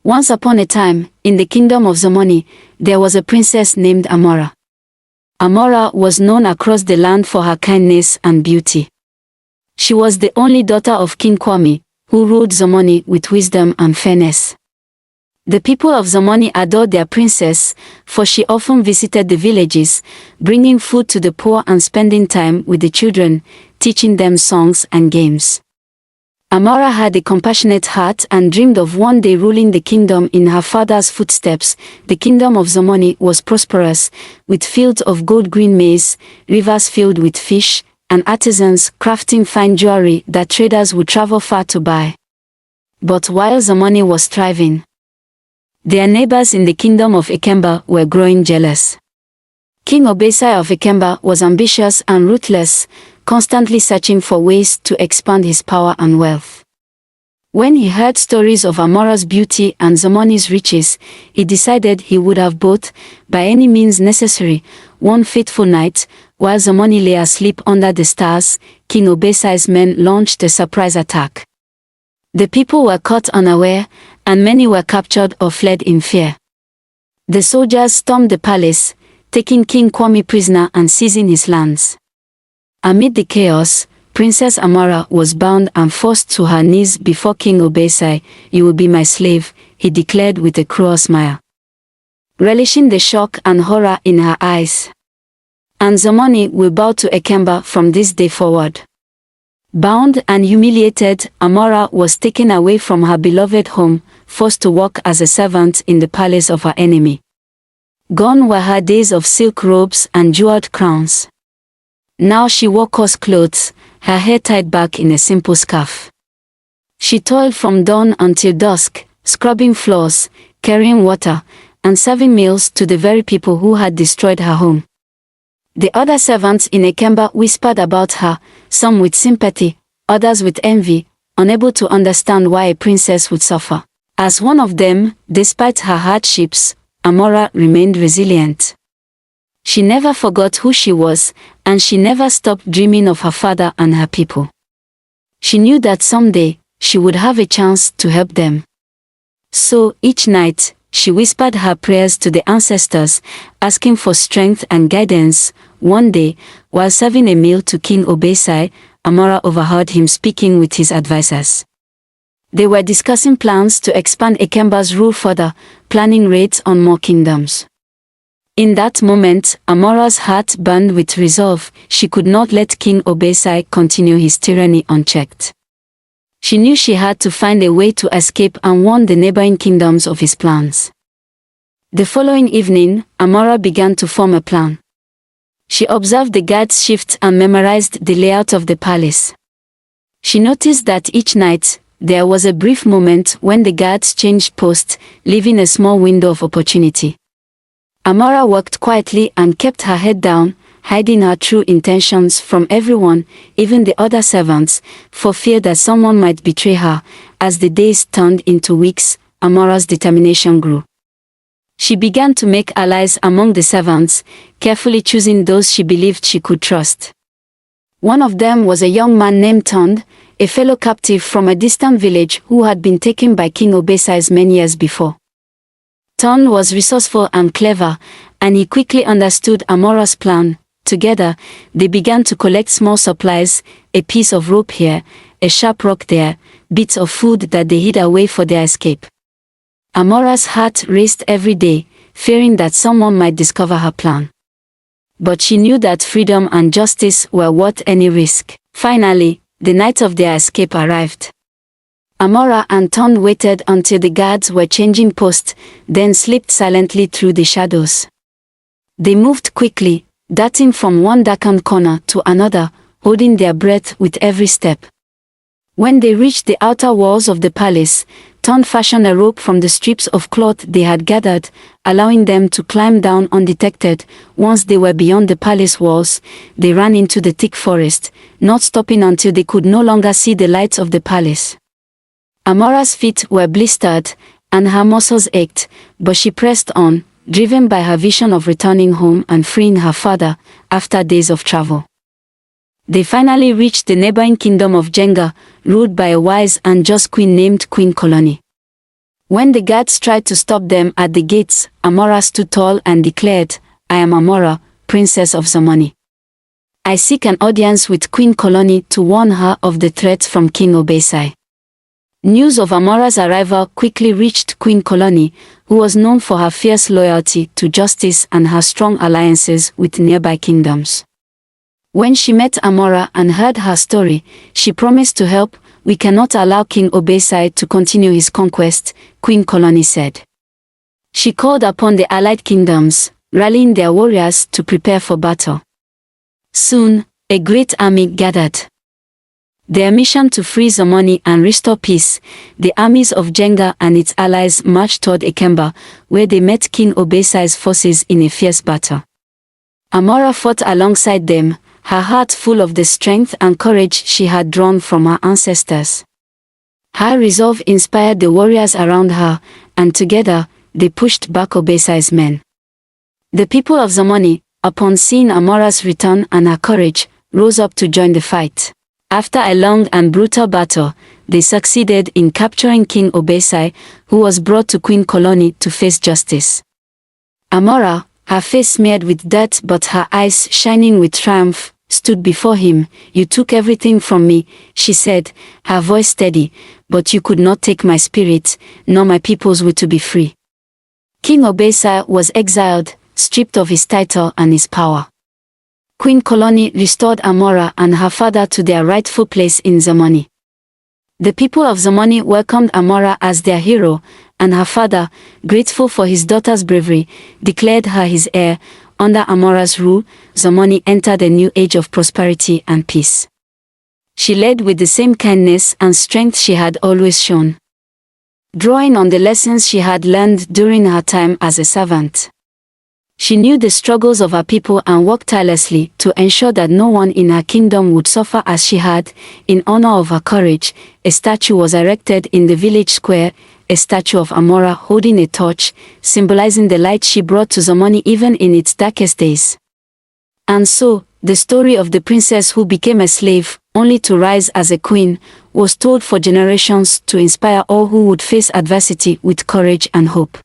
Once upon a time, in the kingdom of Zamoni, there was a princess named Amora. Amora was known across the land for her kindness and beauty. She was the only daughter of King Kwame, who ruled Zamoni with wisdom and fairness. The people of Zamoni adored their princess, for she often visited the villages, bringing food to the poor and spending time with the children, teaching them songs and games. Amora had a compassionate heart and dreamed of one day ruling the kingdom in her father's footsteps. The kingdom of Zamoni was prosperous, with fields of gold-green maize, rivers filled with fish, and artisans crafting fine jewelry that traders would travel far to buy. But while Zamoni was thriving, their neighbors in the kingdom of Ikemba were growing jealous. King Obesai of Ikemba was ambitious and ruthless, constantly searching for ways to expand his power and wealth. When he heard stories of Amora's beauty and Zamoni's riches, he decided he would have both, by any means necessary. One fateful night, while Zamoni lay asleep under the stars, King Obesai's men launched a surprise attack. The people were caught unaware, and many were captured or fled in fear. The soldiers stormed the palace, taking King Kwame prisoner and seizing his lands. Amid the chaos, Princess Amora was bound and forced to her knees before King Obesai. "You will be my slave," he declared with a cruel smile, relishing the shock and horror in her eyes. "And Zamoni will bow to Ikemba from this day forward." Bound and humiliated, Amora was taken away from her beloved home, forced to work as a servant in the palace of her enemy. Gone were her days of silk robes and jeweled crowns. Now she wore coarse clothes, her hair tied back in a simple scarf. She toiled from dawn until dusk, scrubbing floors, carrying water, and serving meals to the very people who had destroyed her home. The other servants in Ikemba whispered about her, some with sympathy, others with envy, unable to understand why a princess would suffer. As one of them, despite her hardships, Amora remained resilient. She never forgot who she was, and she never stopped dreaming of her father and her people. She knew that someday, she would have a chance to help them. So, each night, she whispered her prayers to the ancestors, asking for strength and guidance. One day, while serving a meal to King Obesai, Amora overheard him speaking with his advisors. They were discussing plans to expand Ikemba's rule further, planning raids on more kingdoms. In that moment, Amora's heart burned with resolve. She could not let King Obesai continue his tyranny unchecked. She knew she had to find a way to escape and warn the neighboring kingdoms of his plans. The following evening, Amora began to form a plan. She observed the guards' shifts and memorized the layout of the palace. She noticed that each night, there was a brief moment when the guards changed posts, leaving a small window of opportunity. Amora worked quietly and kept her head down, hiding her true intentions from everyone, even the other servants, for fear that someone might betray her. As the days turned into weeks, Amora's determination grew. She began to make allies among the servants, carefully choosing those she believed she could trust. One of them was a young man named Tond, a fellow captive from a distant village who had been taken by King Obesai many years before. Tond was resourceful and clever, and he quickly understood Amora's plan. Together, they began to collect small supplies, a piece of rope here, a sharp rock there, bits of food that they hid away for their escape. Amora's heart raced every day, fearing that someone might discover her plan. But she knew that freedom and justice were worth any risk. Finally, the night of their escape arrived. Amora and Tond waited until the guards were changing posts, then slipped silently through the shadows. They moved quickly, darting from one darkened corner to another, holding their breath with every step. When they reached the outer walls of the palace, Tond fashioned a rope from the strips of cloth they had gathered, allowing them to climb down undetected. Once they were beyond the palace walls, they ran into the thick forest, not stopping until they could no longer see the lights of the palace. Amora's feet were blistered, and her muscles ached, but she pressed on, driven by her vision of returning home and freeing her father, after days of travel. They finally reached the neighboring kingdom of Jenga, ruled by a wise and just queen named Queen Koloni. When the guards tried to stop them at the gates, Amora stood tall and declared, "I am Amora, Princess of Zamani. I seek an audience with Queen Koloni to warn her of the threats from King Obesai." News of Amora's arrival quickly reached Queen Koloni, who was known for her fierce loyalty to justice and her strong alliances with nearby kingdoms. When she met Amora and heard her story, she promised to help. "We cannot allow King Obesai to continue his conquest," Queen Koloni said. She called upon the allied kingdoms, rallying their warriors to prepare for battle. Soon, a great army gathered. Their mission to free Zamani and restore peace, the armies of Jenga and its allies marched toward Ekemba, where they met King Obesai's forces in a fierce battle. Amora fought alongside them, her heart full of the strength and courage she had drawn from her ancestors. Her resolve inspired the warriors around her, and together, they pushed back Obesai's men. The people of Zamani, upon seeing Amora's return and her courage, rose up to join the fight. After a long and brutal battle, they succeeded in capturing King Obesai, who was brought to Queen Koloni to face justice. Amora, her face smeared with dirt but her eyes shining with triumph, stood before him. "You took everything from me," she said, her voice steady, "but you could not take my spirit, nor my people's will to be free." King Obesai was exiled, stripped of his title and his power. Queen Koloni restored Amora and her father to their rightful place in Zamani. The people of Zamani welcomed Amora as their hero, and her father, grateful for his daughter's bravery, declared her his heir. Under Amora's rule, Zamani entered a new age of prosperity and peace. She led with the same kindness and strength she had always shown, drawing on the lessons she had learned during her time as a servant. She knew the struggles of her people and worked tirelessly to ensure that no one in her kingdom would suffer as she had. In honor of her courage, a statue was erected in the village square, a statue of Amora holding a torch, symbolizing the light she brought to Zamani even in its darkest days. And so, the story of the princess who became a slave, only to rise as a queen, was told for generations to inspire all who would face adversity with courage and hope.